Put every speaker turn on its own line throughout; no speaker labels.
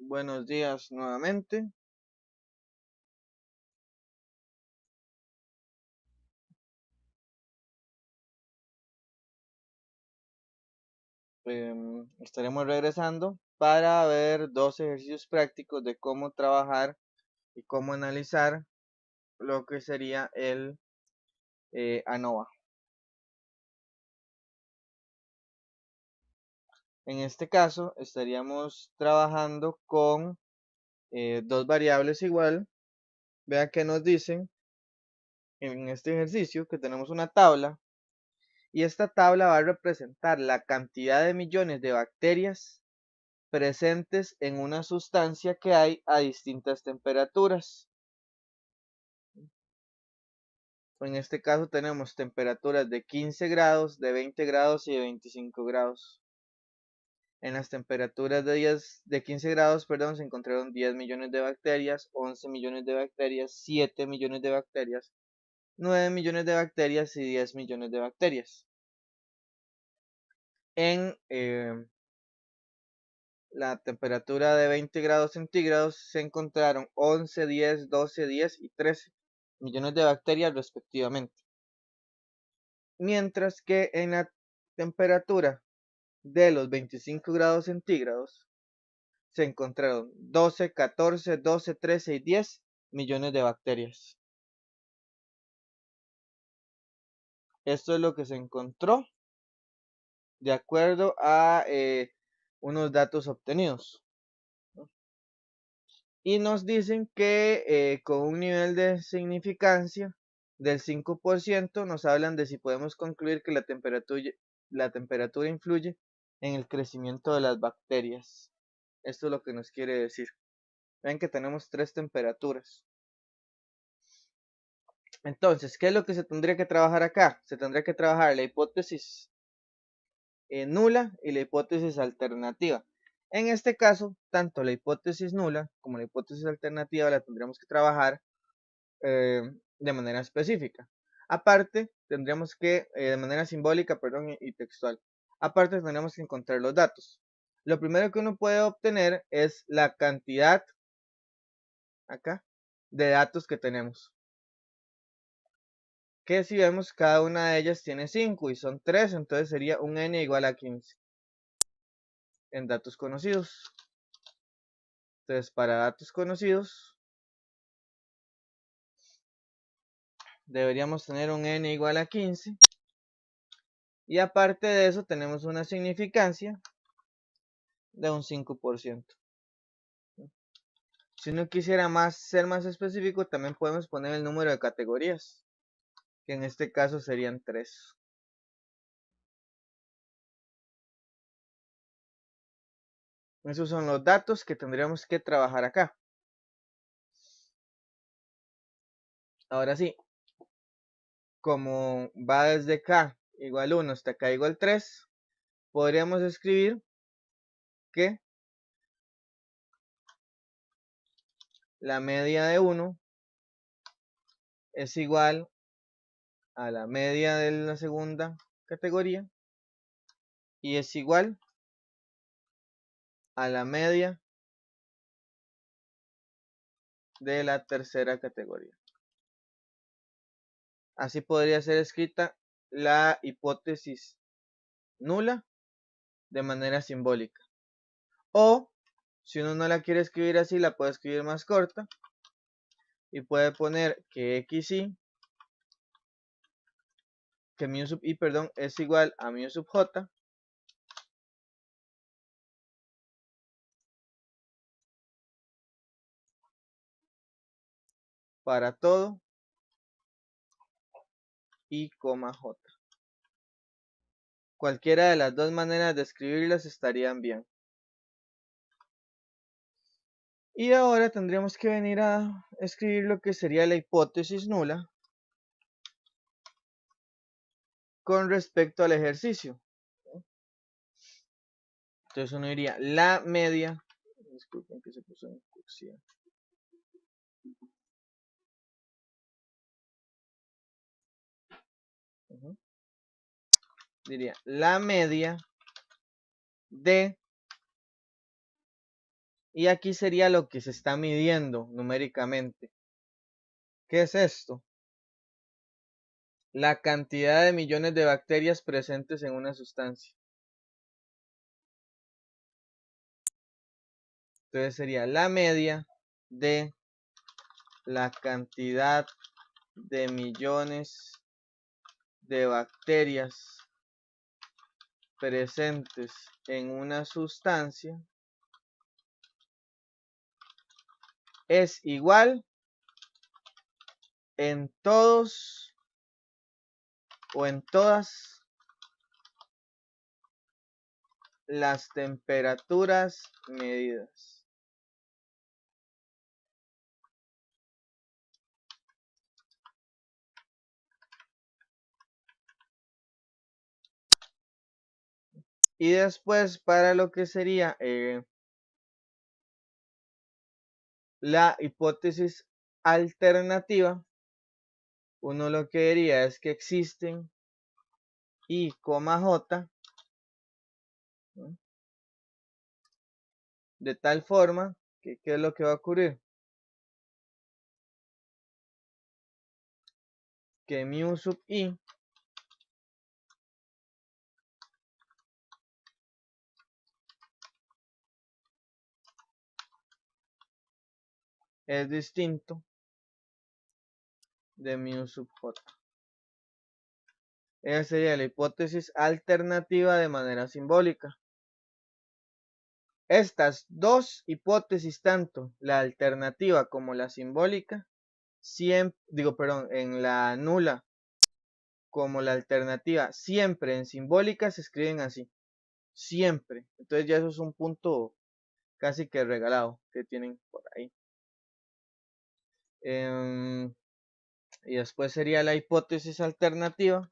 Buenos días nuevamente. Estaremos regresando para ver dos ejercicios prácticos de cómo trabajar y cómo analizar lo que sería el ANOVA. En este caso estaríamos trabajando con dos variables igual. Vean que nos dicen en este ejercicio que tenemos una tabla y esta tabla va a representar la cantidad de millones de bacterias presentes en una sustancia que hay a distintas temperaturas. En este caso tenemos temperaturas de 15 grados, de 20 grados y de 25 grados. En las temperaturas de 15 grados, perdón, se encontraron 10 millones de bacterias, 11 millones de bacterias, 7 millones de bacterias, 9 millones de bacterias y 10 millones de bacterias. En la temperatura de 20 grados centígrados se encontraron 11, 10, 12, 10 y 13 millones de bacterias respectivamente. Mientras que en la temperatura de los 25 grados centígrados se encontraron 12, 14, 12, 13 y 10 millones de bacterias. Esto es lo que se encontró de acuerdo a unos datos obtenidos. Y nos dicen que con un nivel de significancia del 5% nos hablan de si podemos concluir que la temperatura influye en el crecimiento de las bacterias. Esto es lo que nos quiere decir. Ven que tenemos tres temperaturas. Entonces, ¿qué es lo que se tendría que trabajar acá? Se tendría que trabajar la hipótesis nula y la hipótesis alternativa. En este caso, tanto la hipótesis nula como la hipótesis alternativa la tendremos que trabajar de manera específica. Aparte, tendríamos que, de manera simbólica, perdón, y textual. Aparte, tendríamos que encontrar los datos. Lo primero que uno puede obtener es la cantidad, acá, de datos que tenemos. Que si vemos, cada una de ellas tiene 5 y son 3, entonces sería un n igual a 15 en datos conocidos. Entonces, para datos conocidos, deberíamos tener un n igual a 15. Y aparte de eso, tenemos una significancia de un 5%. Si uno quisiera ser más específico, también podemos poner el número de categorías, que en este caso serían 3. Esos son los datos que tendríamos que trabajar acá. Ahora sí, como va desde K igual 1 hasta K igual 3, podríamos escribir que la media de 1 es igual a la media de la segunda categoría y es igual a la media de la tercera categoría. Así podría ser escrita la hipótesis nula de manera simbólica. O si uno no la quiere escribir así, la puede escribir más corta y puede poner que xi, que mu sub i, perdón, es igual a mu sub j para todo i, j. Cualquiera de las dos maneras de escribirlas estarían bien. Y ahora tendríamos que venir a escribir lo que sería la hipótesis nula con respecto al ejercicio. Entonces uno diría la media, disculpen que se puso en cursiva. Diría la media de Y aquí sería lo que se está midiendo numéricamente. ¿Qué es esto? La cantidad de millones de bacterias presentes en una sustancia. Entonces sería la media de la cantidad de millones de bacterias presentes en una sustancia es igual en todos o en todas las temperaturas medidas. Y después para lo que sería la hipótesis alternativa, uno lo que diría es que existen I, J, ¿no? De tal forma que ¿qué es lo que va a ocurrir? Que mu sub I es distinto de mu sub J. Esa sería la hipótesis alternativa de manera simbólica. Estas dos hipótesis, tanto la alternativa como la simbólica, en la nula como la alternativa, siempre en simbólica se escriben así. Siempre. Entonces ya eso es un punto casi que regalado que tienen por ahí. Y después sería la hipótesis alternativa,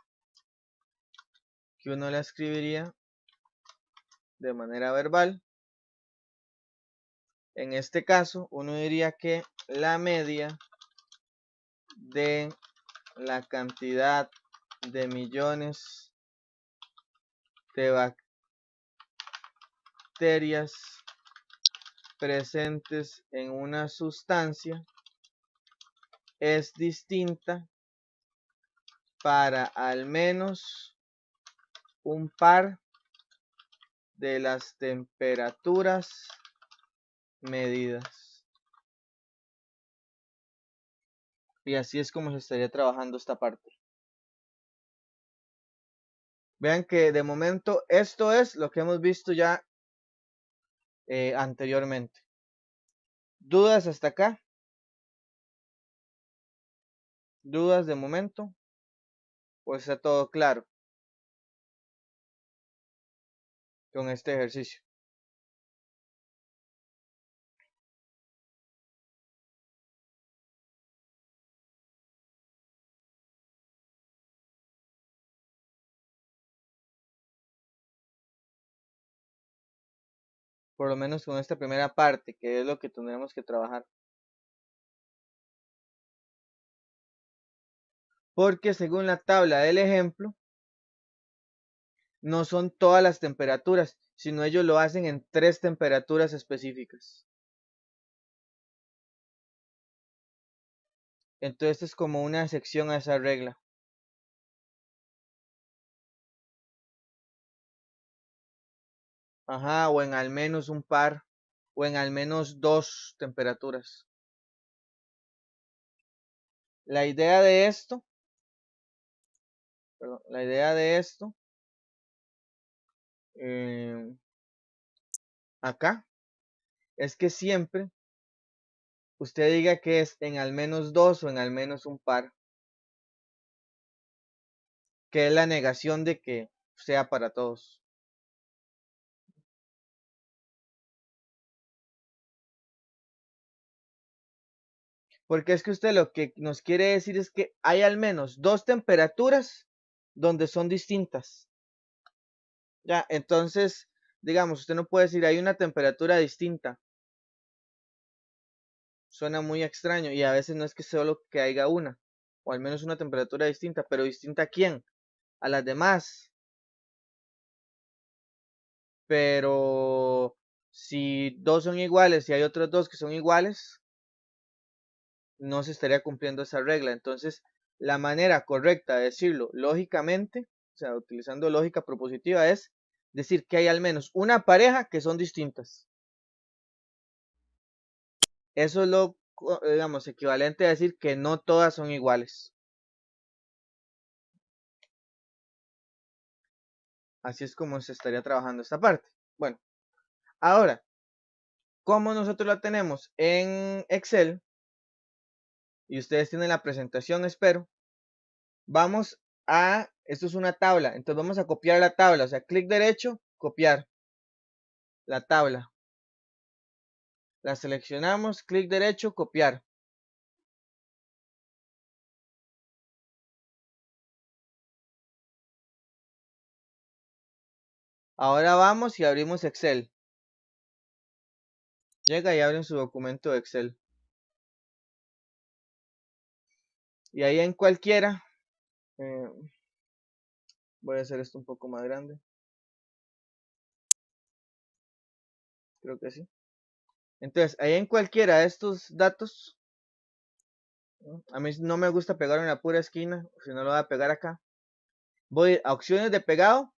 que uno la escribiría de manera verbal. En este caso, uno diría que la media de la cantidad de millones de bacterias presentes en una sustancia es distinta para al menos un par de las temperaturas medidas. Y así es como se estaría trabajando esta parte. Vean que de momento esto es lo que hemos visto ya anteriormente. ¿Dudas hasta acá? ¿Dudas de momento? Pues está todo claro con este ejercicio. Por lo menos con esta primera parte, que es lo que tendremos que trabajar. Porque según la tabla del ejemplo, no son todas las temperaturas, sino ellos lo hacen en 3 temperaturas específicas. Entonces es como una excepción a esa regla. Ajá, o en al menos un par, o en al menos 2 temperaturas. La idea de esto, acá, es que siempre usted diga que es en al menos 2 o en al menos un par, que es la negación de que sea para todos. Porque es que usted lo que nos quiere decir es que hay al menos 2 temperaturas donde son distintas. Ya, entonces, digamos, usted no puede decir hay una temperatura distinta. Suena muy extraño y a veces no es que solo que haya una, o al menos una temperatura distinta, pero distinta a quién, a las demás. Pero Si dos son iguales y hay otros dos que son iguales, no se estaría cumpliendo esa regla. Entonces, la manera correcta de decirlo lógicamente, o sea, utilizando lógica propositiva, es decir que hay al menos una pareja que son distintas. Eso es lo, digamos, equivalente a decir que no todas son iguales. Así es como se estaría trabajando esta parte. Bueno, ahora, como nosotros la tenemos en Excel, y ustedes tienen la presentación, espero, vamos a, esto es una tabla, entonces vamos a copiar la tabla, o sea, clic derecho, copiar la tabla. La seleccionamos, clic derecho, copiar. Ahora vamos y abrimos Excel. Llega y abren su documento de Excel. Y ahí en cualquiera, voy a hacer esto un poco más grande. Creo que sí. Entonces, ahí en cualquiera de estos datos, a mí no me gusta pegar en la pura esquina, si no lo voy a pegar acá. Voy a opciones de pegado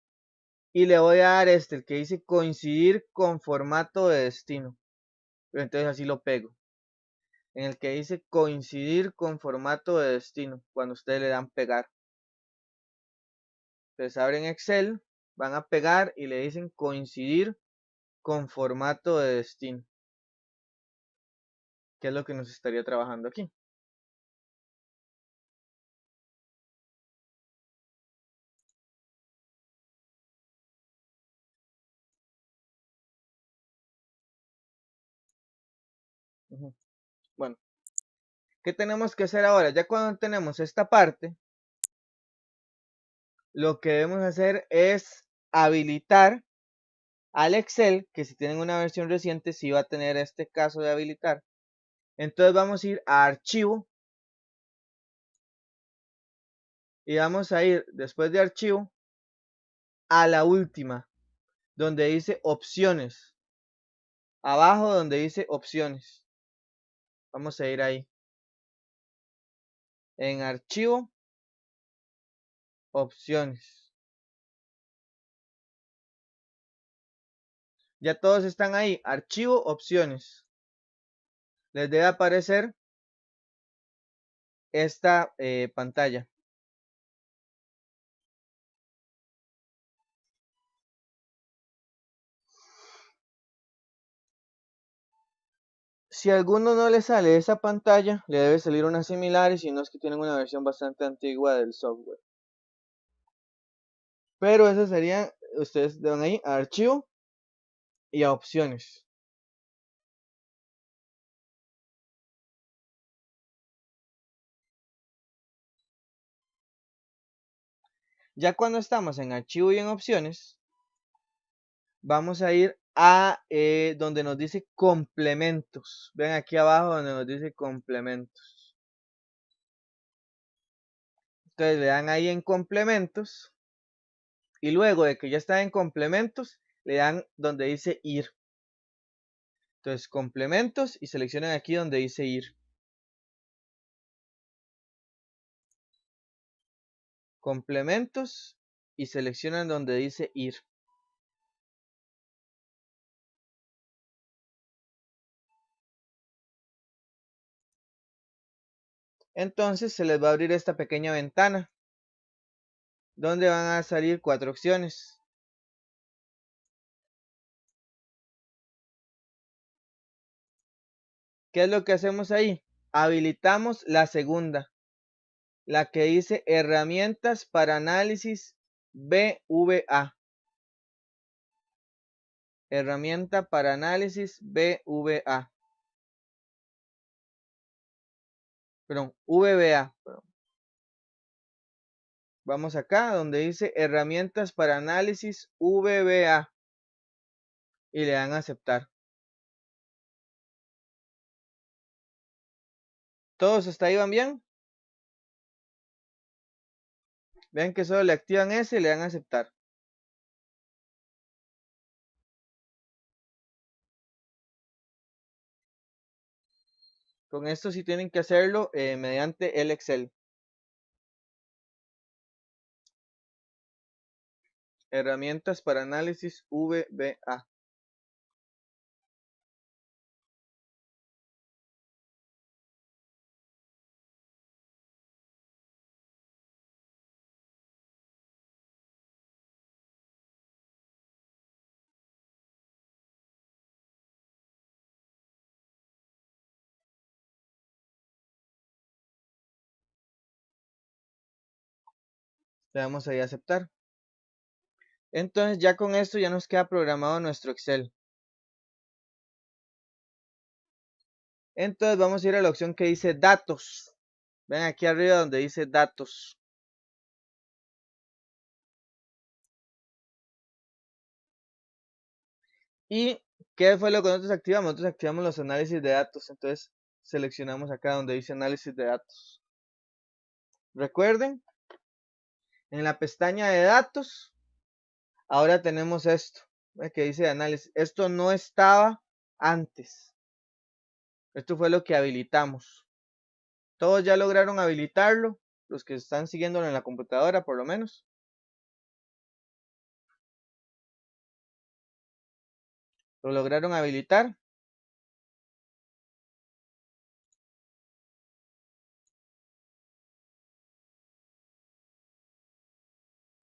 y le voy a dar el que dice coincidir con formato de destino. Pero entonces así lo pego. En el que dice coincidir con formato de destino, cuando ustedes le dan pegar. Entonces abren Excel, van a pegar y le dicen coincidir con formato de destino. ¿Qué es lo que nos estaría trabajando aquí? Bueno, ¿qué tenemos que hacer ahora? Ya cuando tenemos esta parte, lo que debemos hacer es habilitar al Excel, que si tienen una versión reciente, sí va a tener este caso de habilitar. Entonces vamos a ir a archivo y vamos a ir después de archivo a la última, donde dice opciones. Abajo donde dice opciones. Vamos a ir ahí. En archivo, opciones. Ya todos están ahí. Archivo, opciones. Les debe aparecer esta pantalla. Si a alguno no le sale esa pantalla, le debe salir una similar, y si no es que tienen una versión bastante antigua del software. Pero eso sería, ustedes dan ahí a archivo y a opciones. Ya cuando estamos en archivo y en opciones, vamos a ir a donde nos dice complementos. Ven aquí abajo donde nos dice complementos. Entonces le dan ahí en complementos. Y luego de que ya está en complementos, le dan donde dice ir. Entonces complementos y seleccionan aquí donde dice ir. Complementos y seleccionan donde dice ir. Entonces se les va a abrir esta pequeña ventana donde van a salir 4 opciones. ¿Qué es lo que hacemos ahí? Habilitamos la segunda, la que dice herramientas para análisis BVA. Herramienta para análisis BVA. Perdón, VBA. Vamos acá donde dice herramientas para análisis VBA y le dan a aceptar. ¿Todos hasta ahí van bien? Ven que solo le activan ese y le dan a aceptar. Con esto sí tienen que hacerlo mediante el Excel. Herramientas para análisis VBA. Le damos ahí a aceptar. Entonces ya con esto ya nos queda programado nuestro Excel. Entonces vamos a ir a la opción que dice datos. Ven aquí arriba donde dice datos. ¿Y qué fue lo que nosotros activamos? Nosotros activamos los análisis de datos. Entonces seleccionamos acá donde dice análisis de datos. Recuerden, en la pestaña de datos, ahora tenemos esto, que dice análisis. Esto no estaba antes. Esto fue lo que habilitamos. Todos ya lograron habilitarlo, los que están siguiéndolo en la computadora por lo menos. Lo lograron habilitar.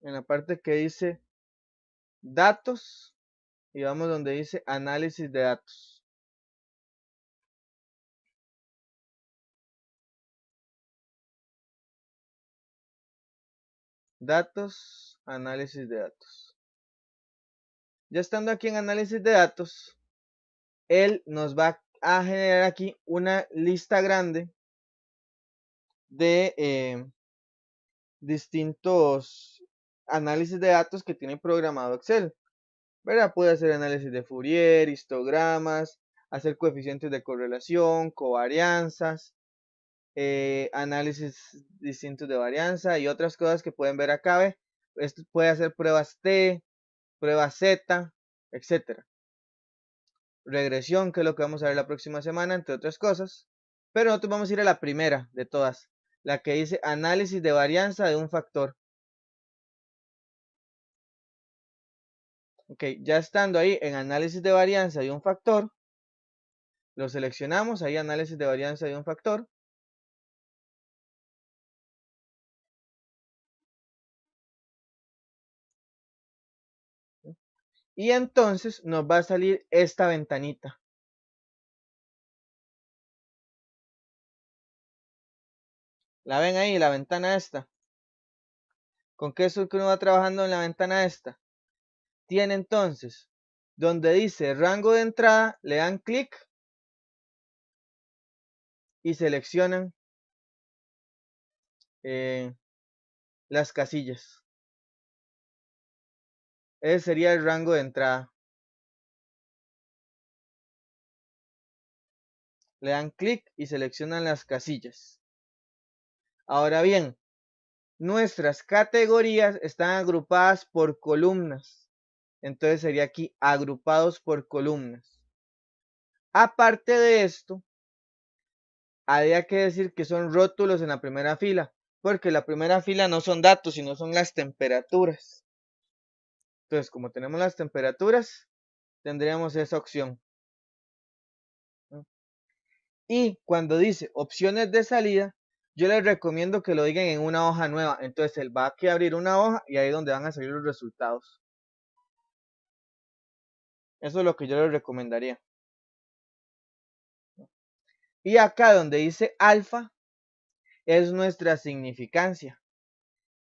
En la parte que dice datos y vamos donde dice análisis de datos. Datos, análisis de datos. Ya estando aquí en análisis de datos, él nos va a generar aquí una lista grande de distintos análisis de datos que tiene programado Excel. ¿Verdad? Puede hacer análisis de Fourier, histogramas, hacer coeficientes de correlación, covarianzas, análisis distintos de varianza y otras cosas que pueden ver acá. ¿Ve? Esto puede hacer pruebas T, pruebas Z, etcétera. Regresión, que es lo que vamos a ver la próxima semana, entre otras cosas. Pero nosotros vamos a ir a la primera de todas, la que dice análisis de varianza de un factor. Ok, ya estando ahí en análisis de varianza de un factor, lo seleccionamos, ahí análisis de varianza de un factor. Y entonces nos va a salir esta ventanita. ¿La ven ahí, la ventana esta? ¿Con qué es lo que uno va trabajando en la ventana esta? Tiene entonces, donde dice rango de entrada, le dan clic y seleccionan las casillas. Ese sería el rango de entrada. Le dan clic y seleccionan las casillas. Ahora bien, nuestras categorías están agrupadas por columnas. Entonces sería aquí agrupados por columnas. Aparte de esto, habría que decir que son rótulos en la primera fila, porque la primera fila no son datos, sino son las temperaturas. Entonces, como tenemos las temperaturas, tendríamos esa opción. Y cuando dice opciones de salida, yo les recomiendo que lo digan en una hoja nueva. Entonces, él va a abrir una hoja y ahí es donde van a salir los resultados. Eso es lo que yo les recomendaría. Y acá donde dice alfa, es nuestra significancia,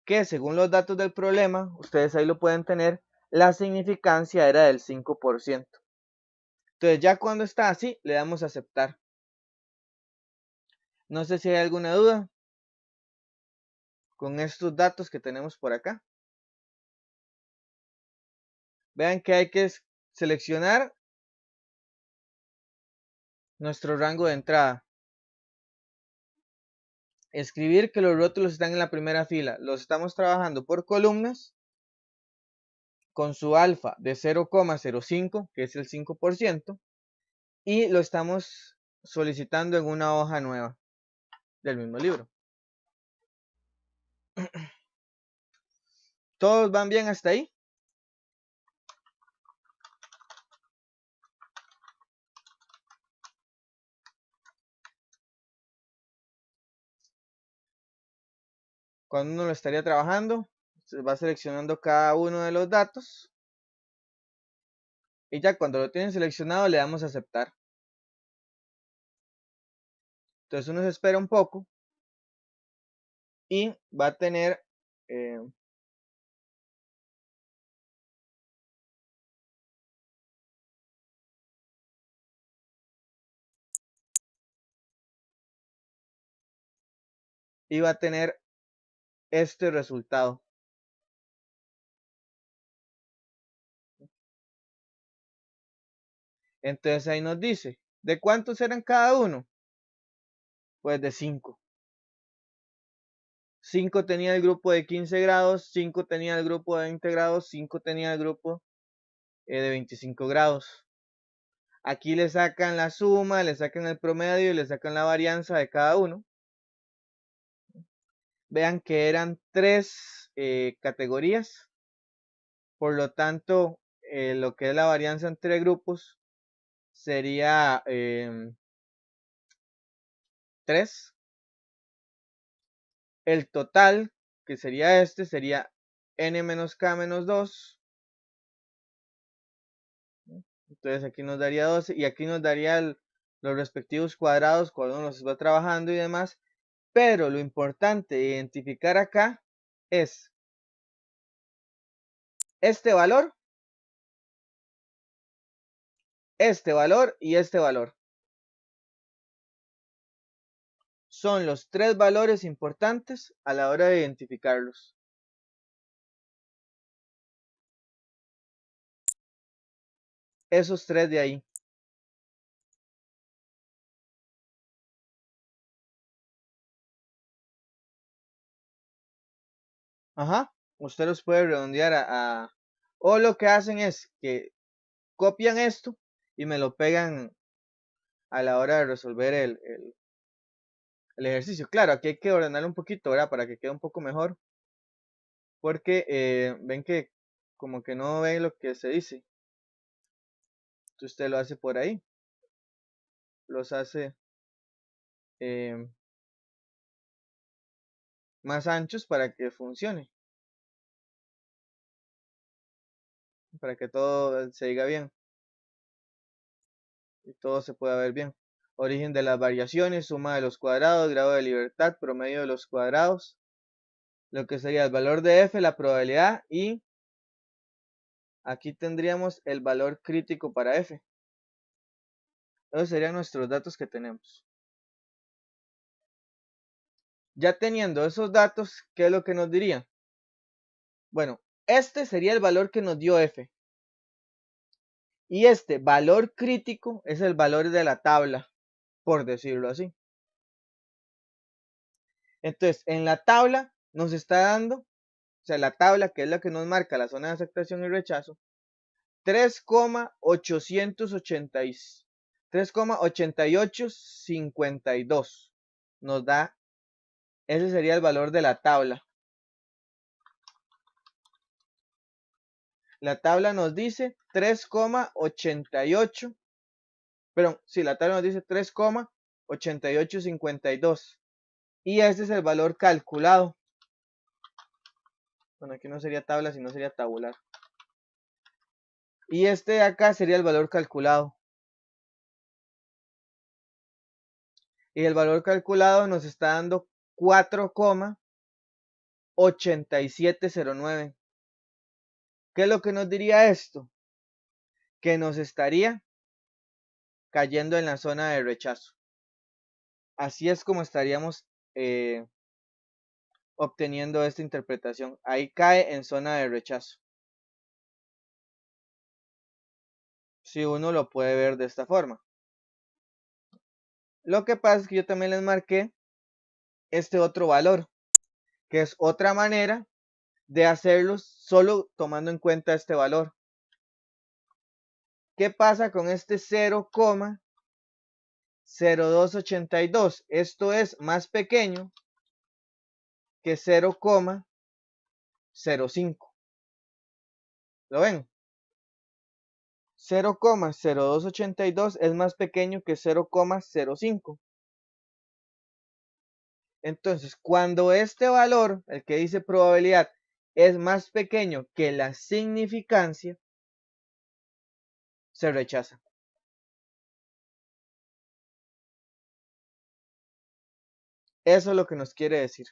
que según los datos del problema, ustedes ahí lo pueden tener, la significancia era del 5%. Entonces ya cuando está así, le damos a aceptar. No sé si hay alguna duda con estos datos que tenemos por acá. Vean que hay que seleccionar nuestro rango de entrada. Escribir que los rótulos están en la primera fila. Los estamos trabajando por columnas con su alfa de 0,05, que es el 5%, y lo estamos solicitando en una hoja nueva del mismo libro. ¿Todos van bien hasta ahí? Cuando uno lo estaría trabajando, se va seleccionando cada uno de los datos. Y ya cuando lo tienen seleccionado, le damos a aceptar. Entonces uno se espera un poco y va a tener este resultado. Entonces ahí nos dice, ¿de cuántos eran cada uno? Pues de 5. 5 tenía el grupo de 15 grados, 5 tenía el grupo de 20 grados, 5 tenía el grupo de 25 grados. Aquí le sacan la suma, le sacan el promedio y le sacan la varianza de cada uno. Vean que eran 3 categorías. Por lo tanto, lo que es la varianza entre grupos sería 3. El total, que sería este, sería n menos k menos 2. Entonces aquí nos daría 12 y aquí nos daría los respectivos cuadrados cuando uno los va trabajando y demás. Pero lo importante de identificar acá es este valor y este valor. Son los 3 valores importantes a la hora de identificarlos. Esos 3 de ahí. Ajá. Usted los puede redondear o lo que hacen es que copian esto y me lo pegan a la hora de resolver el ejercicio. Claro, aquí hay que ordenarlo un poquito, ¿verdad? Para que quede un poco mejor. Porque ven que como que no ven lo que se dice. Entonces usted lo hace por ahí. Los hace más anchos para que funcione. Para que todo se diga bien. Y todo se pueda ver bien. Origen de las variaciones, suma de los cuadrados, grado de libertad, promedio de los cuadrados. Lo que sería el valor de f, la probabilidad y aquí tendríamos el valor crítico para f. Esos serían nuestros datos que tenemos. Ya teniendo esos datos, ¿qué es lo que nos diría? Bueno, este sería el valor que nos dio f. Y este valor crítico es el valor de la tabla, por decirlo así. Entonces, en la tabla nos está dando, o sea, la tabla que es la que nos marca la zona de aceptación y rechazo, 3,8852. Nos da, ese sería el valor de la tabla. La tabla nos dice 3,88. Perdón, sí, la tabla nos dice 3,8852. Y este es el valor calculado. Bueno, aquí no sería tabla, sino sería tabular. Y este de acá sería el valor calculado. Y el valor calculado nos está dando 4,8709. ¿Qué es lo que nos diría esto? Que nos estaría cayendo en la zona de rechazo. Así es como estaríamos obteniendo esta interpretación. Ahí cae en zona de rechazo. Si uno lo puede ver de esta forma. Lo que pasa es que yo también les marqué este otro valor, que es otra manera de hacerlos solo tomando en cuenta este valor. ¿Qué pasa con este 0,282. Esto es más pequeño que 0,05. ¿Lo ven? 0,0282 es más pequeño que 0,05. Entonces, cuando este valor, el que dice probabilidad, es más pequeño que la significancia, se rechaza. Eso es lo que nos quiere decir.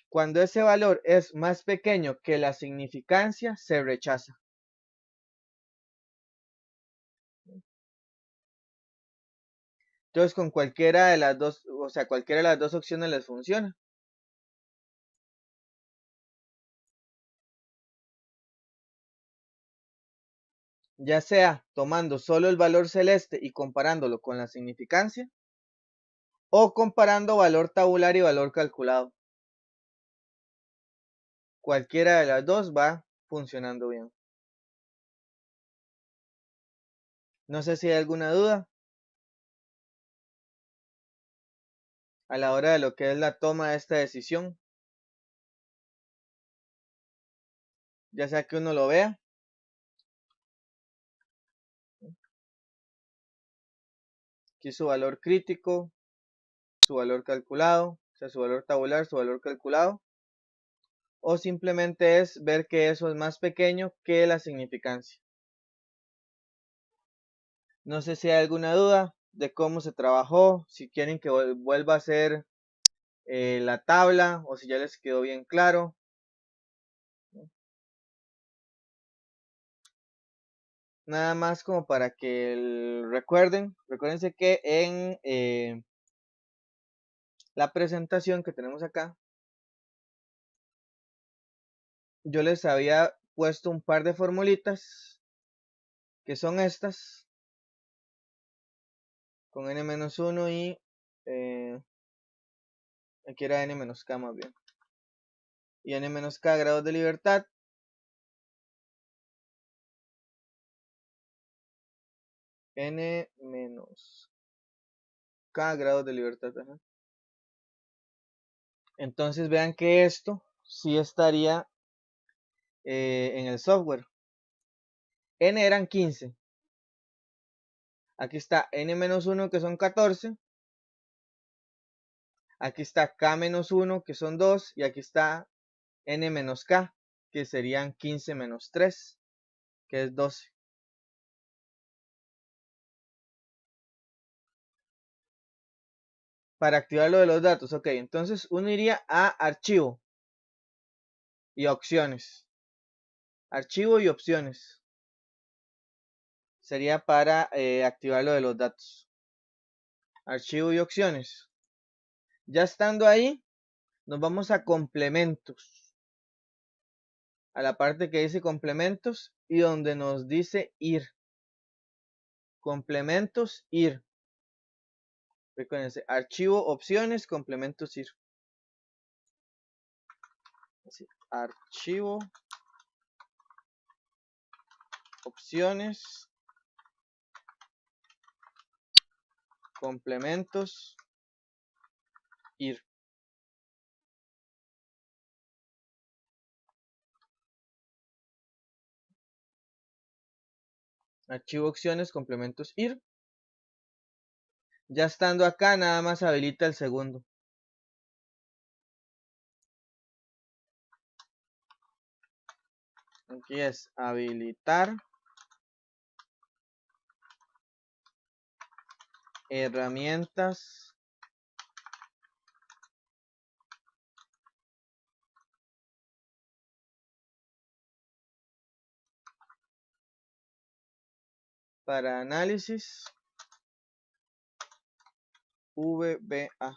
Cuando ese valor es más pequeño que la significancia, se rechaza. Entonces, con cualquiera de las dos, o sea, cualquiera de las dos opciones les funciona. Ya sea tomando solo el valor celeste y comparándolo con la significancia, o comparando valor tabular y valor calculado. Cualquiera de las dos va funcionando bien. No sé si hay alguna duda a la hora de lo que es la toma de esta decisión. Ya sea que uno lo vea. Aquí su valor crítico, su valor calculado, o sea, su valor tabular, su valor calculado. O simplemente es ver que eso es más pequeño que la significancia. No sé si hay alguna duda de cómo se trabajó, si quieren que vuelva a hacer la tabla o si ya les quedó bien claro. Nada más como para que recuérdense que en la presentación que tenemos acá, yo les había puesto un par de formulitas que son estas, con n-1 y aquí era n-k más bien, y n-k grados de libertad. N-k grados de libertad. Ajá. Entonces vean que esto sí estaría en el software. N eran 15. Aquí está n-1 que son 14. Aquí está k-1 que son 2. Y aquí está n-k que serían 15 menos 3, que es 12. Para activar lo de los datos, ok, entonces uno iría a archivo y opciones. Archivo y opciones. Sería para activar lo de los datos. Archivo y opciones. Ya estando ahí, nos vamos a complementos. A la parte que dice complementos y donde nos dice ir. Complementos, ir. Recuérdense, archivo, opciones, complementos, ir. Así, archivo, opciones, complementos, ir. Archivo, opciones, complementos, ir. Ya estando acá, nada más habilita el segundo. Aquí es habilitar herramientas para análisis VBA.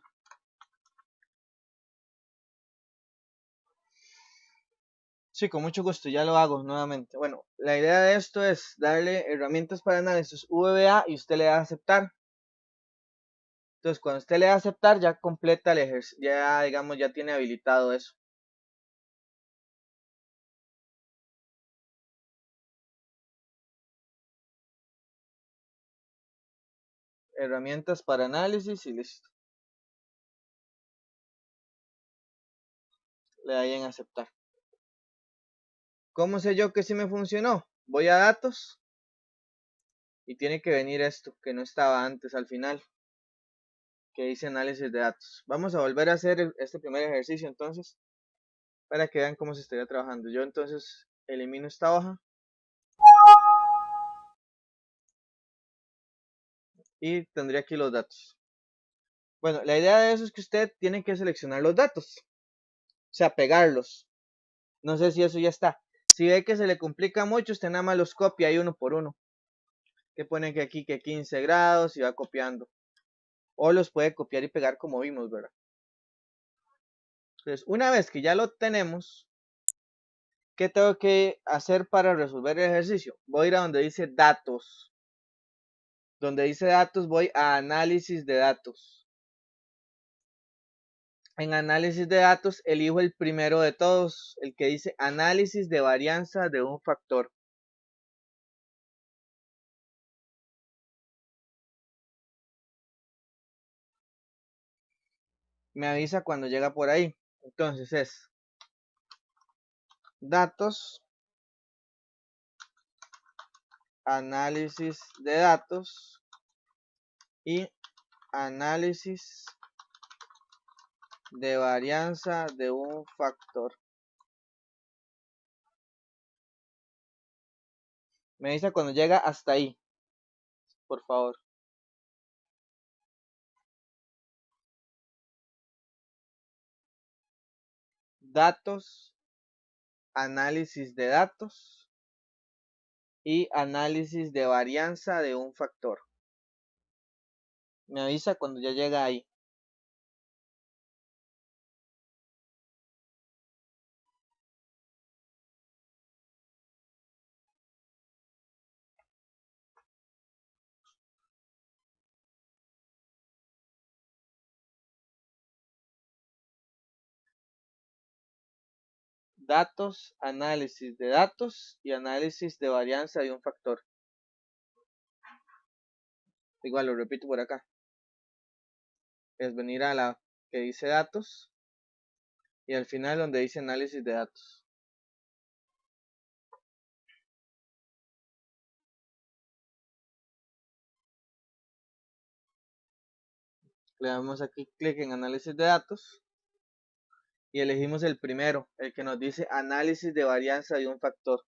Sí, con mucho gusto, ya lo hago nuevamente. Bueno, la idea de esto es darle herramientas para análisis VBA y usted le da a aceptar. Entonces, cuando usted le da a aceptar, ya completa el ejercicio, ya digamos, ya tiene habilitado eso. herramientas para análisis y listo. Le doy en aceptar. ¿Cómo sé yo que sí me funcionó? Voy a datos y tiene que venir esto que no estaba antes al final, que dice análisis de datos. Vamos a volver a hacer este primer ejercicio entonces para que vean cómo se estaría trabajando. Yo entonces elimino esta hoja y tendría aquí los datos. Bueno, la idea de eso es que usted tiene que seleccionar los datos, o sea, pegarlos. No sé si eso ya está. Si ve que se le complica mucho, usted nada más los copia ahí uno por uno. Que pone que aquí que 15 grados y va copiando. O los puede copiar y pegar como vimos, ¿verdad? Entonces, una vez que ya lo tenemos, ¿qué tengo que hacer para resolver el ejercicio? Voy a ir a donde dice datos. Donde dice datos voy a análisis de datos. En análisis de datos elijo el primero de todos, el que dice análisis de varianza de un factor. Me avisa cuando llega por ahí. Entonces es datos, análisis de datos y análisis de varianza de un factor. Me avisa cuando llega hasta ahí, por favor. Datos, análisis de datos y análisis de varianza de un factor. Me avisa cuando ya llega ahí. Datos, análisis de datos y análisis de varianza de un factor. Igual lo repito por acá. Es venir a la que dice datos y al final donde dice análisis de datos. Le damos aquí clic en análisis de datos y elegimos el primero, el que nos dice análisis de varianza de un factor.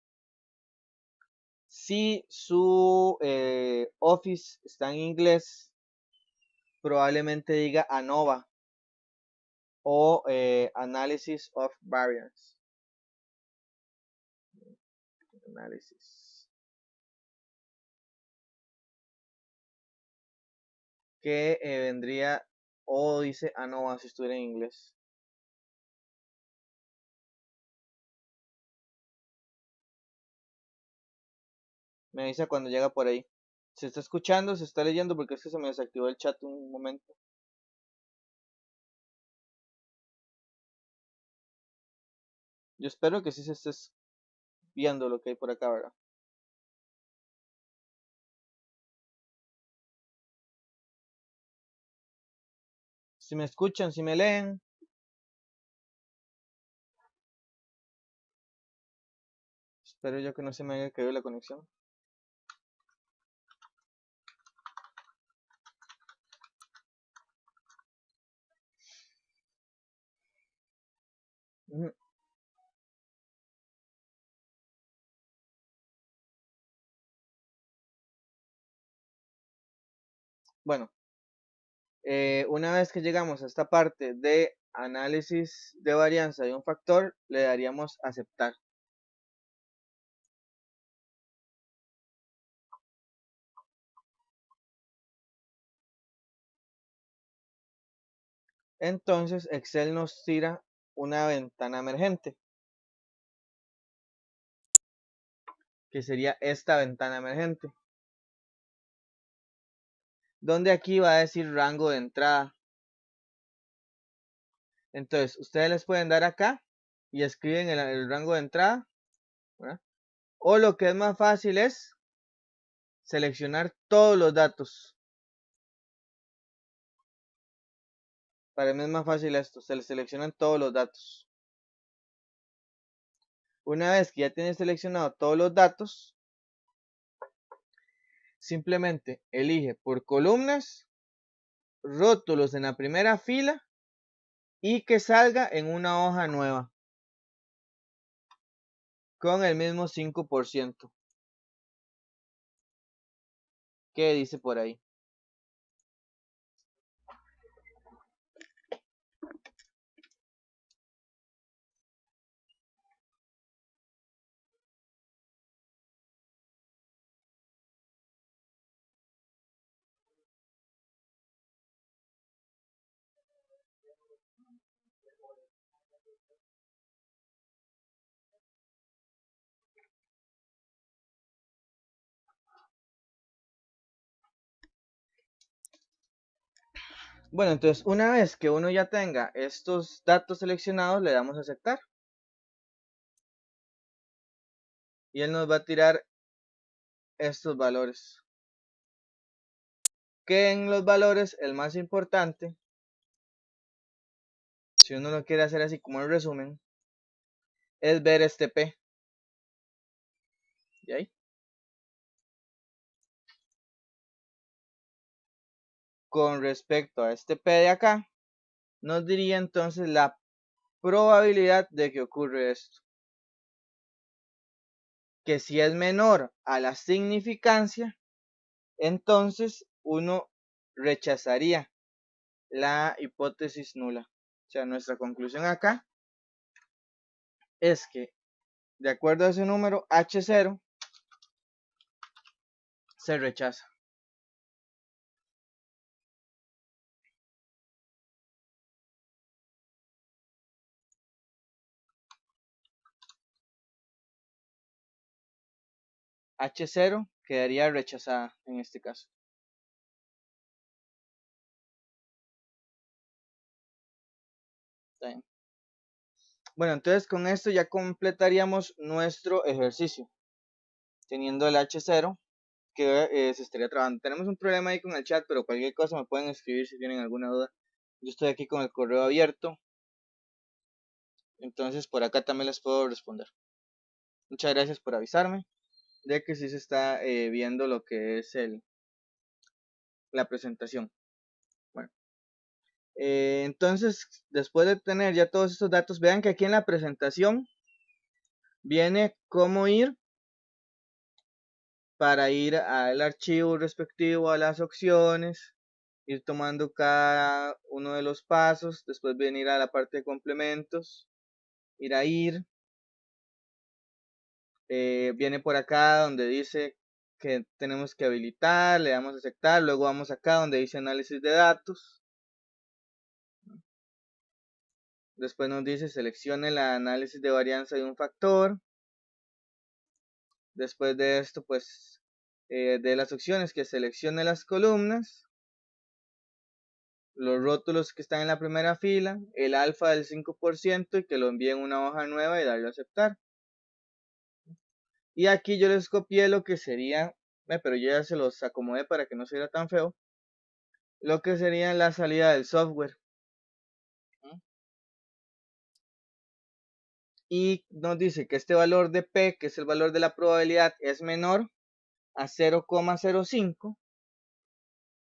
Si su Office está en inglés, probablemente diga ANOVA o Analysis of Variance. Análisis. Que vendría o dice ANOVA si estuviera en inglés. Me avisa cuando llega por ahí. Se está escuchando, se está leyendo porque es que se me desactivó el chat un momento. Yo espero que sí se esté viendo lo que hay por acá, ¿verdad? Si me escuchan, si me leen. Espero yo que no se me haya caído la conexión. Bueno, una vez que llegamos a esta parte de análisis de varianza de un factor, le daríamos aceptar. Entonces Excel nos tira una ventana emergente, que sería esta ventana emergente, donde aquí va a decir rango de entrada. Entonces ustedes les pueden dar acá y escriben el rango de entrada, ¿verdad? O lo que es más fácil es seleccionar todos los datos. Para mí es más fácil esto, se le seleccionan todos los datos. Una vez que ya tienes seleccionado todos los datos, simplemente elige por columnas, rótulos en la primera fila y que salga en una hoja nueva con el mismo 5% que dice por ahí. Bueno, entonces una vez que uno ya tenga estos datos seleccionados, le damos a aceptar. Y él nos va a tirar estos valores. Que en los valores, el más importante, si uno lo quiere hacer así como el resumen, es ver este P. ¿Y ahí? Con respecto a este P de acá, nos diría entonces la probabilidad de que ocurra esto. Que si es menor a la significancia, entonces uno rechazaría la hipótesis nula. O sea, nuestra conclusión acá es que de acuerdo a ese número H0 se rechaza. H0 quedaría rechazada en este caso. Bien. Bueno, entonces con esto ya completaríamos nuestro ejercicio. Teniendo el H0 que se estaría trabajando. Tenemos un problema ahí con el chat, pero cualquier cosa me pueden escribir si tienen alguna duda. Yo estoy aquí con el correo abierto. Entonces por acá también les puedo responder. Muchas gracias por avisarme de que sí se está viendo lo que es la presentación. Bueno, entonces después de tener ya todos estos datos, vean que aquí en la presentación viene cómo ir para ir al archivo respectivo, a las opciones, ir tomando cada uno de los pasos, después venir a la parte de complementos, ir a ir, viene por acá donde dice que tenemos que habilitar, le damos a aceptar, luego vamos acá donde dice análisis de datos, después nos dice seleccione el análisis de varianza de un factor, después de esto pues de las opciones que seleccione las columnas, los rótulos que están en la primera fila, el alfa del 5% y que lo envíen una hoja nueva y darle a aceptar. Y aquí yo les copié lo que sería, pero yo ya se los acomodé para que no se viera tan feo, lo que sería la salida del software. Y nos dice que este valor de P, que es el valor de la probabilidad, es menor a 0,05.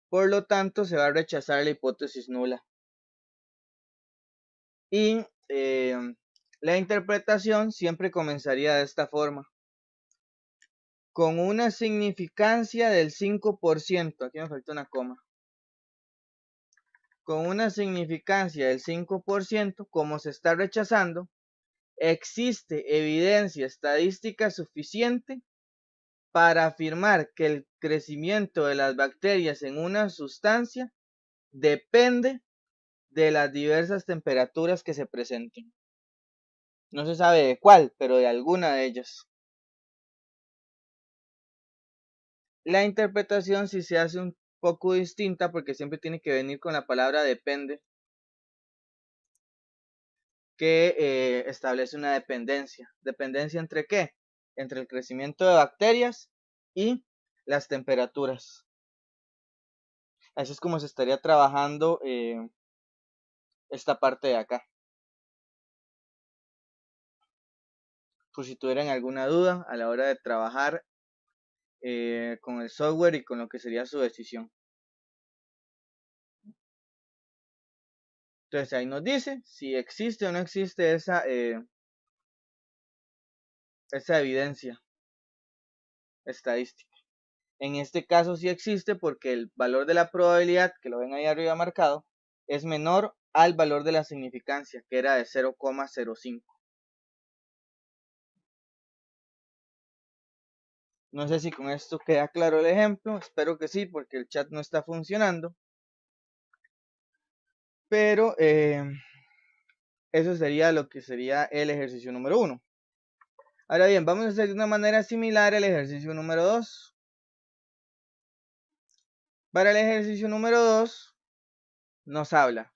Por lo tanto, se va a rechazar la hipótesis nula. Y la interpretación siempre comenzaría de esta forma. Con una significancia del 5%. Aquí me falta una coma. Con una significancia del 5%, como se está rechazando, existe evidencia estadística suficiente para afirmar que el crecimiento de las bacterias en una sustancia depende de las diversas temperaturas que se presenten. No se sabe de cuál, pero de alguna de ellas. La interpretación sí se hace un poco distinta porque siempre tiene que venir con la palabra depende, que establece una dependencia. ¿Dependencia entre qué? Entre el crecimiento de bacterias y las temperaturas. Así es como se estaría trabajando esta parte de acá. Por si tuvieran alguna duda a la hora de trabajar con el software y con lo que sería su decisión. Entonces ahí nos dice si existe o no existe esa evidencia estadística. En este caso sí existe porque el valor de la probabilidad, que lo ven ahí arriba marcado, es menor al valor de la significancia, que era de 0,05. No sé si con esto queda claro el ejemplo, espero que sí, porque el chat no está funcionando. Pero eso sería lo que sería el ejercicio número 1. Ahora bien, vamos a hacer de una manera similar el ejercicio número 2. Para el ejercicio número 2 nos habla: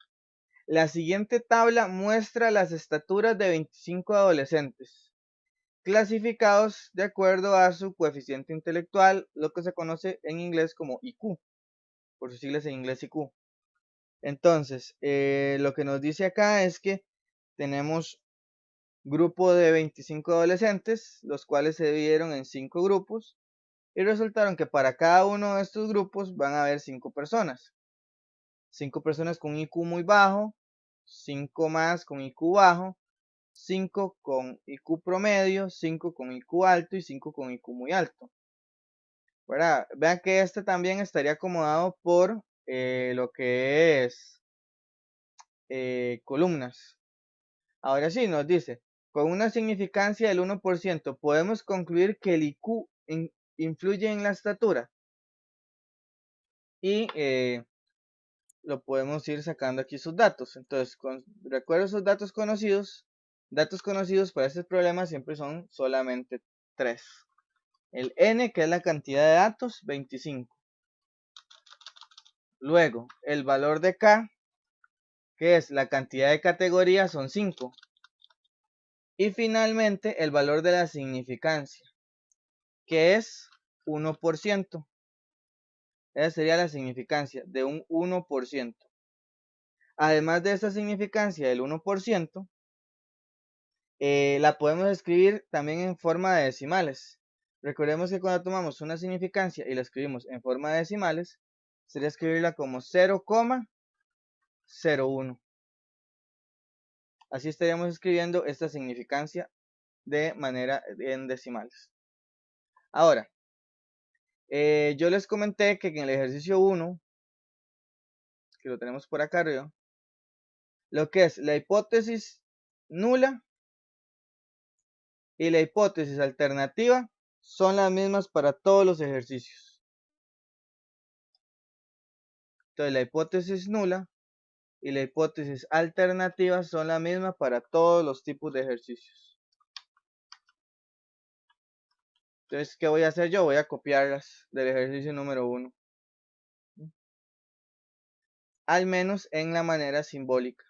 la siguiente tabla muestra las estaturas de 25 adolescentes, clasificados de acuerdo a su coeficiente intelectual, lo que se conoce en inglés como IQ, por sus siglas en inglés IQ. Entonces, lo que nos dice acá es que tenemos grupo de 25 adolescentes, los cuales se dividieron en 5 grupos, y resultaron que para cada uno de estos grupos van a haber 5 personas. 5 personas con IQ muy bajo, 5 más con IQ bajo, 5 con IQ promedio, 5 con IQ alto y 5 con IQ muy alto. ¿Verdad? Vean que este también estaría acomodado por lo que es columnas. Ahora sí, nos dice, con una significancia del 1%, podemos concluir que el IQ influye en la estatura. Y lo podemos ir sacando aquí sus datos. Entonces, recuerdo esos datos conocidos para este problema siempre son solamente 3. El n, que es la cantidad de datos, 25. Luego, el valor de k, que es la cantidad de categorías, son 5. Y finalmente, el valor de la significancia, que es 1%. Esa sería la significancia de un 1%. Además de esta significancia del 1%, la podemos escribir también en forma de decimales. Recordemos que cuando tomamos una significancia y la escribimos en forma de decimales, sería escribirla como 0,01. Así estaríamos escribiendo esta significancia de manera en decimales. Ahora, yo les comenté que en el ejercicio 1, que lo tenemos por acá arriba, lo que es la hipótesis nula y la hipótesis alternativa son las mismas para todos los ejercicios. Entonces la hipótesis nula y la hipótesis alternativa son la misma para todos los tipos de ejercicios. Entonces, ¿qué voy a hacer yo? Voy a copiarlas del ejercicio número 1. Al menos en la manera simbólica.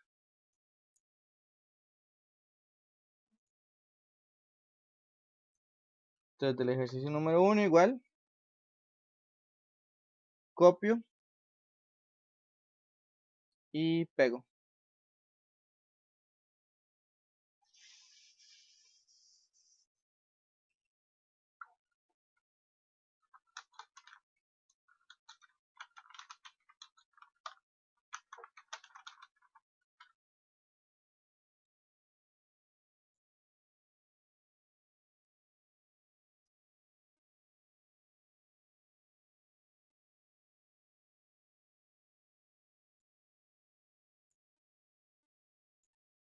Entonces, del ejercicio número 1 igual. Copio. Y pego.